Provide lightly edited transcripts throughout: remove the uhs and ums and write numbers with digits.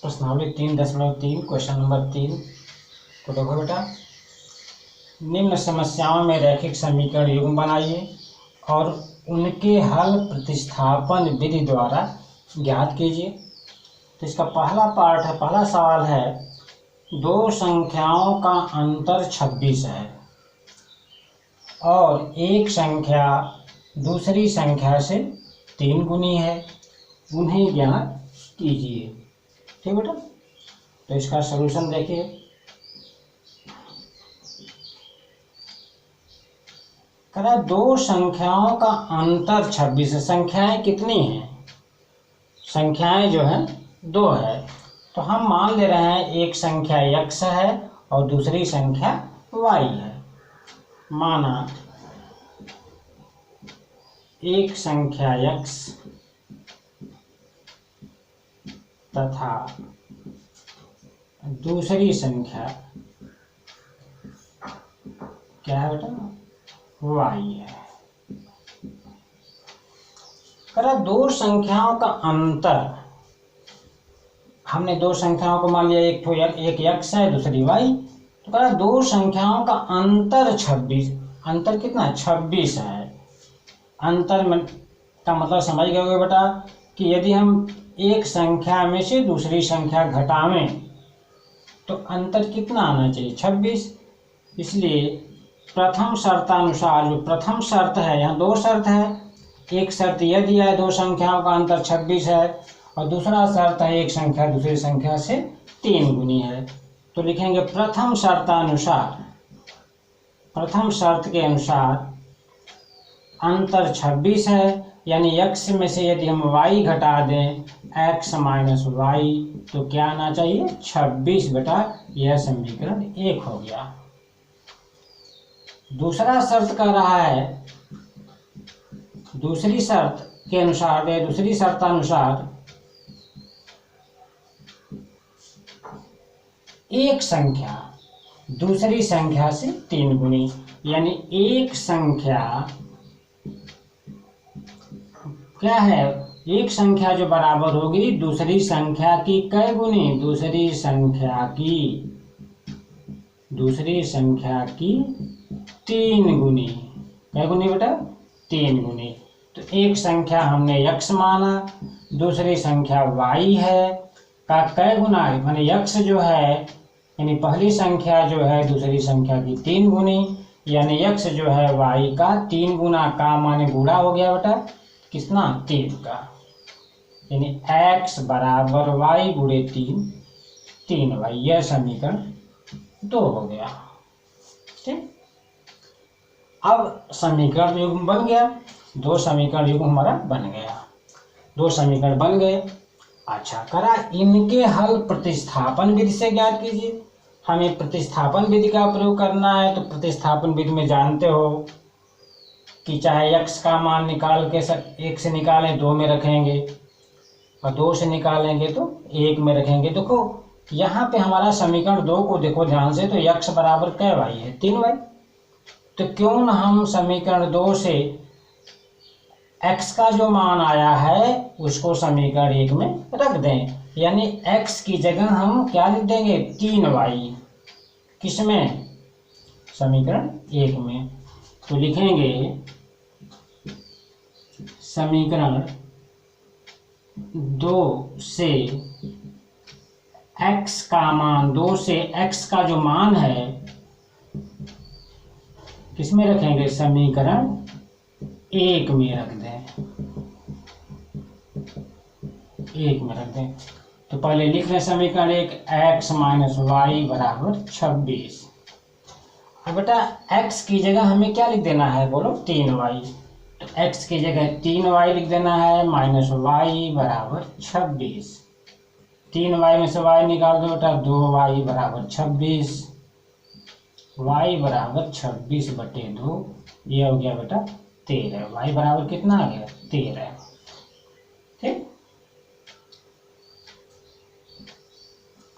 प्रश्नावली 3.3 question number 3 को देखो बेटा। निम्न समस्याओं में रैखिक समीकरण युग्म बनाइए और उनके हल प्रतिस्थापन विधि द्वारा ज्ञात कीजिए। तो इसका पहला पार्ट है, पहला सवाल है, दो संख्याओं का अंतर 26 है और एक संख्या दूसरी संख्या से 3 गुनी है, उन्हें ज्ञात कीजिए। ठीक बेटा, तो इसका सलूशन देखिए। कह दो संख्याओं का अंतर 26 है। संख्याएं कितनी हैं? संख्याएं जो है 2 है। तो हम मान ले रहे हैं एक संख्या x है और दूसरी संख्या y है। माना एक संख्या x तथा दूसरी संख्या क्या है बेटा? y है। करा दो संख्याओं का अंतर, हमने दो संख्याओं को मान लिया, एक x है दूसरी y। तो करा दो संख्याओं का अंतर 26। अंतर कितना है? 26 है। अंतर में का मतलब समझ गए होगे बेटा कि यदि हम एक संख्या में से दूसरी संख्या घटावें तो अंतर कितना आना चाहिए? 26। इसलिए प्रथम शर्तानुसार, जो प्रथम शर्त है, यहाँ दो शर्त है। एक शर्त यह दिया है दो संख्याओं का अंतर 26 है और दूसरा शर्त है एक संख्या दूसरी संख्या से 3 गुनी है। तो लिखेंगे प्रथम शर्तानुसार, प्रथम शर्त के अनुसार अंतर 26 है, यानी x में से यदि हम y घटा दें x माइनस वाई तो क्या आना चाहिए? 26 बेटा। यह समीकरण 1 हो गया। दूसरा शर्त कह रहा है, दूसरी शर्त के अनुसार, दूसरी शर्तानुसार एक संख्या दूसरी संख्या से 3 गुनी, यानी एक संख्या क्या है? एक संख्या जो बराबर होगी दूसरी संख्या की कै गुनी? दूसरी संख्या की 3 गुनी। कै गुनी बेटा? 3 गुनी। तो एक संख्या हमने x माना, दूसरी संख्या y है, का कै गुना है? माने x जो है, यानी पहली संख्या जो है दूसरी संख्या की 3 गुनी, यानी x जो है y का 3 गुना। का माने गुणा हो गया बेटा कितना? 3 का, यानी x बराबर y गुणे 3y। यह समीकरण 2 हो गया। ठीक, अब समीकरण युग्म बन गया। दो समीकरण युग्म हमारा बन गया, दो समीकरण बन गए। अच्छा, करा इनके हल प्रतिस्थापन विधि से ज्ञात कीजिए। हमें प्रतिस्थापन विधि का प्रयोग करना है। तो प्रतिस्थापन विधि में जानते हो कि चाहे x का मान निकाल के 1 से निकालें 2 में रखेंगे और 2 से निकालेंगे तो 1 में रखेंगे। देखो यहाँ पे हमारा समीकरण 2 को देखो ध्यान से, तो x बराबर कै y है? 3y। तो क्यों न हम समीकरण 2 से x का जो मान आया है उसको समीकरण 1 में रख दें, यानी x की जगह हम क्या लिख देंगे? 3y। किसमें? समीकरण 1 में। तो लिखेंगे समीकरण 2 से x का मान, 2 से x का जो मान है किसमें रखेंगे? समीकरण 1 में रख दें, 1 में रख दें। तो पहले लिख लें समीकरण 1, x माइनस वाई बराबर 26। अब बेटा x की जगह हमें क्या लिख देना है? बोलो 3y। तो x की जगह 3y लिख देना है, माइनस वाई बराबर 26। 3y में से y निकाल दो बेटा, 2y बराबर 26। y बराबर 26/2, ये हो गया बेटा 13। y बराबर कितना आ गया? 13। ठीक,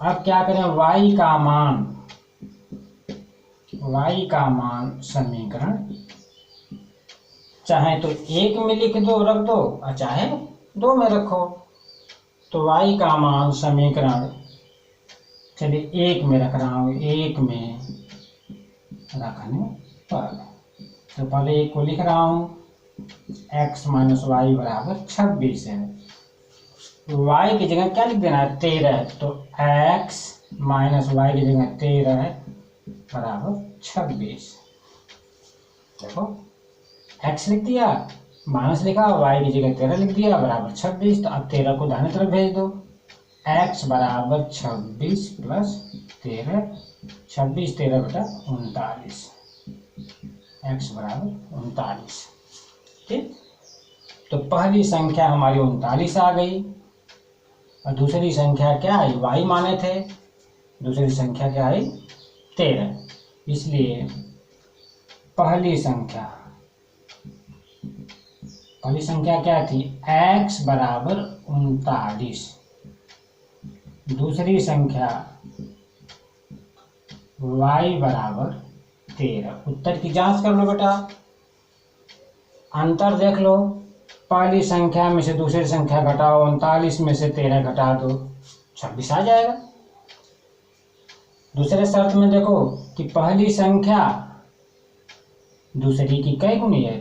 अब क्या करें? y का मान समीकरण चाहे तो 1 में लिख दो, रख दो, और चाहे 2 में रखो। तो y का मान समीकरण चलिए 1 में रख रहा हूँ, 1 में रखने पर तो पहले 1 को लिख रहा हूँ, x माइनस वाई बराबर 26 है। y की जगह क्या लिख देना है 13, तो x माइनस वाई की जगह 13 बराबर 26। देखो x लिख दिया, माइनस लिखा, y की जगह 13 लिख दिया बराबर 26। तो अब 13 को दाहिने तरफ भेज दो, x बराबर 26 प्लस 13, 26 13 बटा 39, x बराबर 39। ठीक, तो पहली संख्या हमारी 39 आ गई और दूसरी संख्या क्या आई, y माने थे, दूसरी संख्या क्या आई 13। इसलिए पहली संख्या क्या थी, x बराबर 39, दूसरी संख्या y बराबर 13। उत्तर की जांच कर लो बेटा, अंतर देख लो, पहली संख्या में से दूसरी संख्या घटाओ, 39 में से 13 घटा दो, 26 आ जाएगा। दूसरे शर्त में देखो कि पहली संख्या दूसरी की कई गुनी है,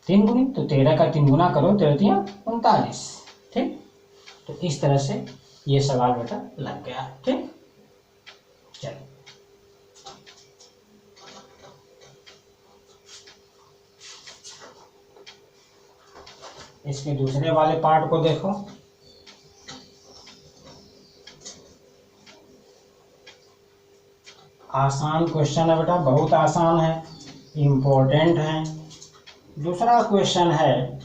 3 गुनी, तो 13 का 3 गुना करो, 13 39। ठीक, तो इस तरह से ये सवाल बेटा लग गया। ठीक, चलो इसके दूसरे वाले पार्ट को देखो। आसान क्वेश्चन है बेटा, बहुत आसान है, इम्पोर्टेंट है। दूसरा क्वेश्चन है,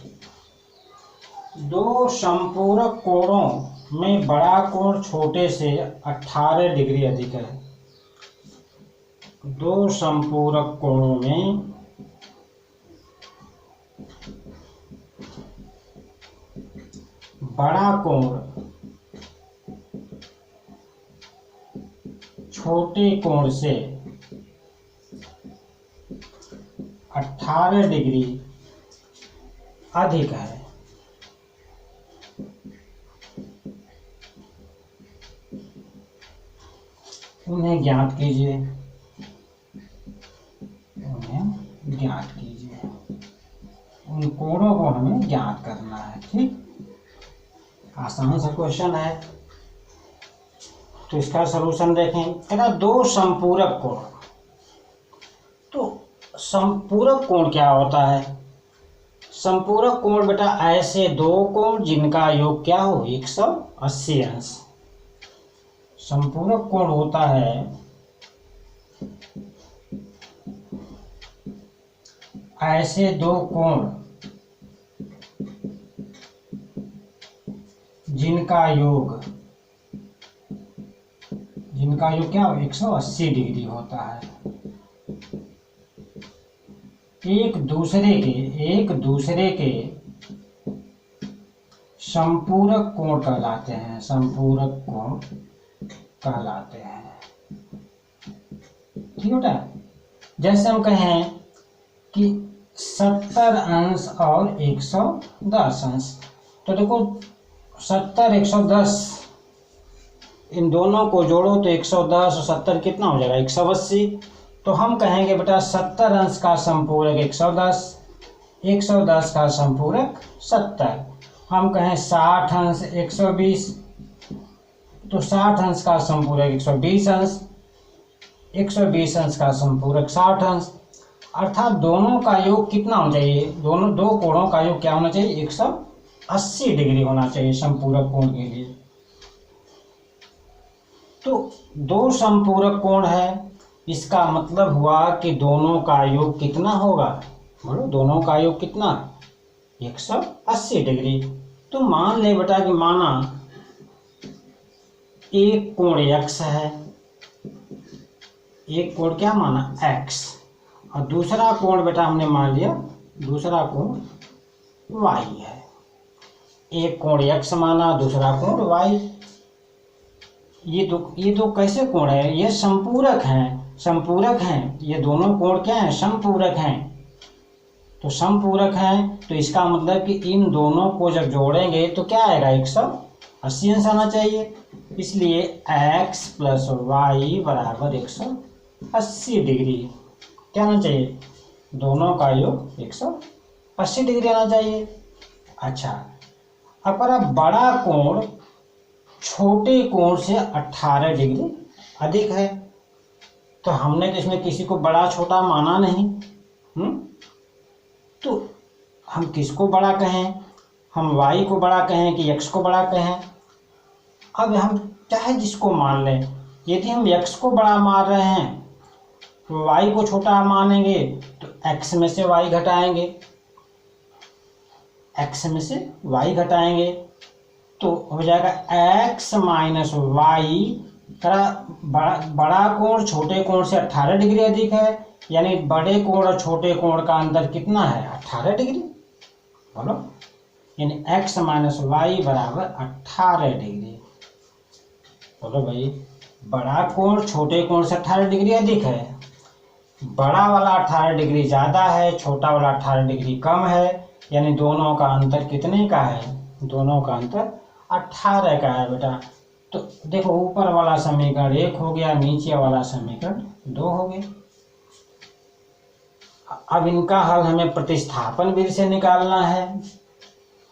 दो संपूरक कोणों में बड़ा कोण छोटे से 18 डिग्री अधिक है। दो संपूरक कोणों में बड़ा कोण छोटे कोण से 18 डिग्री अधिक है। उन्हें ज्ञात कीजिए, उन कोणों को हमें ज्ञात करना है। ठीक, आसान सा क्वेश्चन है। तो इसका सलूशन देखें, कहना दो संपूरक कोण। तो संपूरक कोण क्या होता है, संपूरक कोण बेटा ऐसे दो कोण जिनका योग क्या हो 180 अंश। संपूरक कोण होता है ऐसे दो कोण जिनका योग क्या हो 180 डिग्री होता है। एक दूसरे के संपूरक कोण कहलाते हैं, संपूरक कोण कहलाते हैं। ठीक बेटा, जैसे हम कहें कि 70 अंश और 110 अंश, तो देखो 70 110 इन दोनों को जोड़ो तो 110 और 70 कितना हो जाएगा 180। तो हम कहेंगे बेटा 70 अंश का संपूरक 110, 110 का संपूरक 70। हम कहें 60 अंश 120, तो 60 अंश का संपूरक 120 अंश, 120 अंश का संपूरक 60 अंश। अर्थात दोनों का योग कितना होना चाहिए, दोनों दो कोणों का योग क्या होना चाहिए 180 डिग्री होना चाहिए संपूरक कोण के लिए। तो दो संपूरक कोण है, इसका मतलब हुआ कि दोनों का योग कितना होगा, बोलो दोनों का योग कितना 180 डिग्री। तो मान ले बेटा कि माना एक कोण x है, एक कोण क्या माना x, और दूसरा कोण बेटा हमने मान लिया दूसरा कोण y है। एक कोण x माना, दूसरा कोण y। ये दो कैसे कोण है, ये संपूरक हैं, ये दोनों कोण क्या हैं संपूरक हैं। तो संपूरक हैं तो इसका मतलब कि इन दोनों को जब जोड़ेंगे तो क्या आएगा 80 अंश आना चाहिए। इसलिए x प्लस वाई बराबर 180 डिग्री। क्या आना चाहिए? दोनों का योग 180 डिग्री आना चाहिए। अच्छा, अगर बड़ा कोण छोटे कोण से 18 डिग्री अधिक है, तो हमने तो इसमें किसी को बड़ा छोटा माना नहीं। तो हम किसको बड़ा कहें? हम y को बड़ा कहें कि x को बड़ा कहें? अब हम चाहे जिसको मान लें। यदि हम x को बड़ा मान रहे हैं तो y को छोटा मानेंगे, तो x में से y घटाएंगे, x में से y घटाएंगे तो हो जाएगा x माइनस वाई। बड़ा कोण छोटे कोण से 18 डिग्री अधिक है, यानी बड़े कोण और छोटे कोण का अंतर कितना है? 18 डिग्री। बोलो, यानी x माइनस वाई बराबर 18 डिग्री। बोलो भाई, बड़ा कोण छोटे कोण से 18 डिग्री अधिक है, बड़ा वाला 18 डिग्री ज़्यादा है, छोटा वाला 18 डिग्री कम है, यानी दोनों का अंतर कितने का है? दोनों का अंतर 18 का है बेटा। तो देखो, ऊपर वाला समीकरण 1 हो गया, नीचे वाला समीकरण 2 हो गया। अब इनका हल हमें प्रतिस्थापन विधि से निकालना है।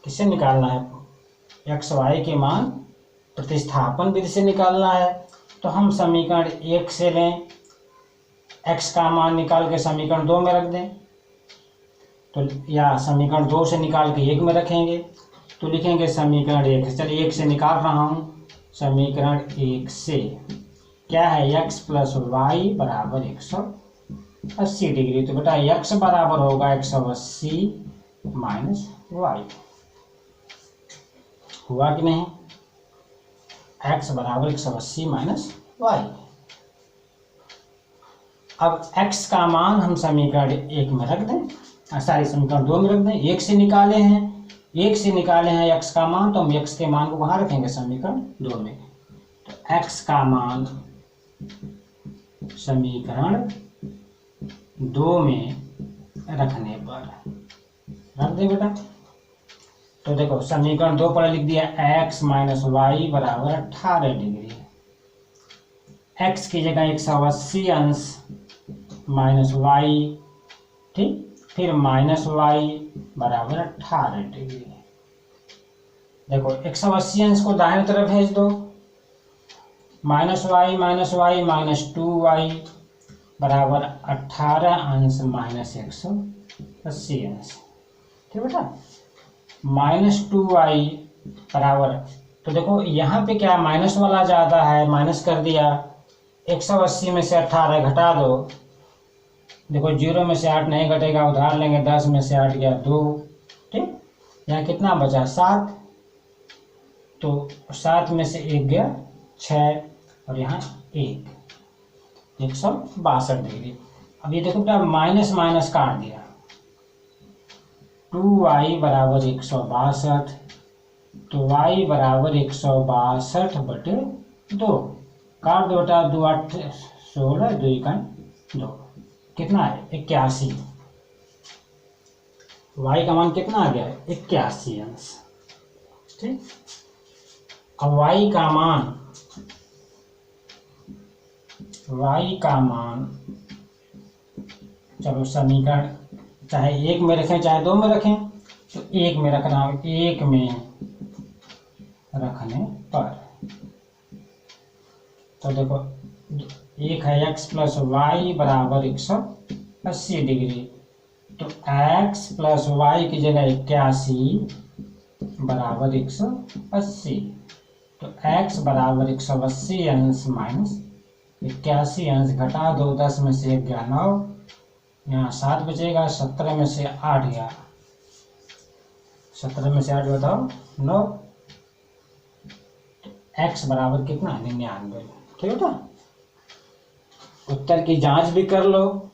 किससे निकालना है? एक्स वाई के मान प्रतिस्थापन विधि से निकालना है। तो हम समीकरण 1 से लें, x का मान निकाल के समीकरण 2 में रख दें, तो या समीकरण 2 से निकाल के 1 में रखेंगे, तो लिखेंगे समीकरण 1 से। चलिए 1 से निकाल रहा हूँ। समीकरण 1 से क्या है? x प्लस वाई बराबर 180 डिग्री। तो बेटा x बराबर होगा 180 माइनस वाई। हुआ कि नहीं? x बराबर 180 माइनस वाई। अब x का मान हम समीकरण 1 में रख दें, समीकरण 2 में रख दें। 1 से निकाले हैं x का मान, तो हम x के मान को कहाँ रखेंगे? समीकरण 2 में। तो x का मान समीकरण 2 में रखने पर रख दे बेटा। तो देखो, समीकरण 2 पर लिख दिया x माइनस वाई बराबर 18 डिग्री। x की जगह 180 अंश माइनस वाई, ठीक, फिर माइनस वाई बराबर 18 डिग्री। देखो, 180 अंश को दाहिने तरफ भेज दो, माइनस वाई माइनस 2y बराबर 18 अंश माइनस 180 अंश। ठीक बेटा, माइनस 2y बराबर, तो देखो यहाँ पे क्या माइनस वाला ज़्यादा है, माइनस कर दिया। 180 में से 18 घटा दो, देखो 0 में से 8 नहीं घटेगा, उधार लेंगे, 10 में से 8 गया 2। ठीक, यहाँ कितना बचा? 7। तो 7 में से 1 गया 6, और यहाँ 1, 162 डिग्री। अब ये देखो बेटा, माइनस माइनस काट दिया, 2y बराबर 162, तो y बराबर 162/2। काट दो बेटा, 2 8 16, 2 1 2, कितना है? 81। y का मान कितना आ गया? 81 अंश। ठीक, अब y का मान चलो समीकरण चाहे 1 में रखें चाहे 2 में रखें, तो 1 में रखना हो, 1 में रखने पर तो देखो 1 है x प्लस वाई बराबर 180 डिग्री। तो x प्लस वाई की जगह 81 बराबर 180, तो x बराबर 180 अंश माइनस 81 अंश, घटा दो, 10 में से 1 गया 9, यहाँ 7 बचेगा, 17 में से 8 गया, 17 में से 8 बताओ 9। x बराबर कितना? 99। ठीक है, उत्तर की जांच भी कर लो,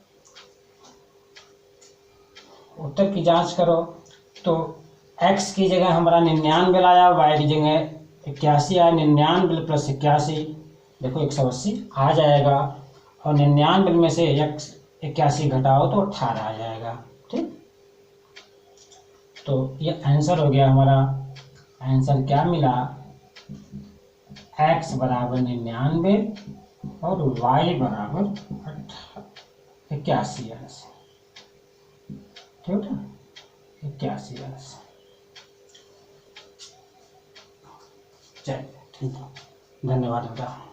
उत्तर की जांच करो। तो x की जगह हमारा 99 लाया, y की जगह 81 आया, 99 प्लस 81, देखो 180 आ जाएगा, और 99 में से 81 घटाओ तो 18 आ जाएगा। ठीक, तो ये आंसर हो गया हमारा। आंसर क्या मिला? x बराबर 99 और y बराबर 81 अंश। ठीक है, 81 अंश। चलिए ठीक है, धन्यवाद बेटा।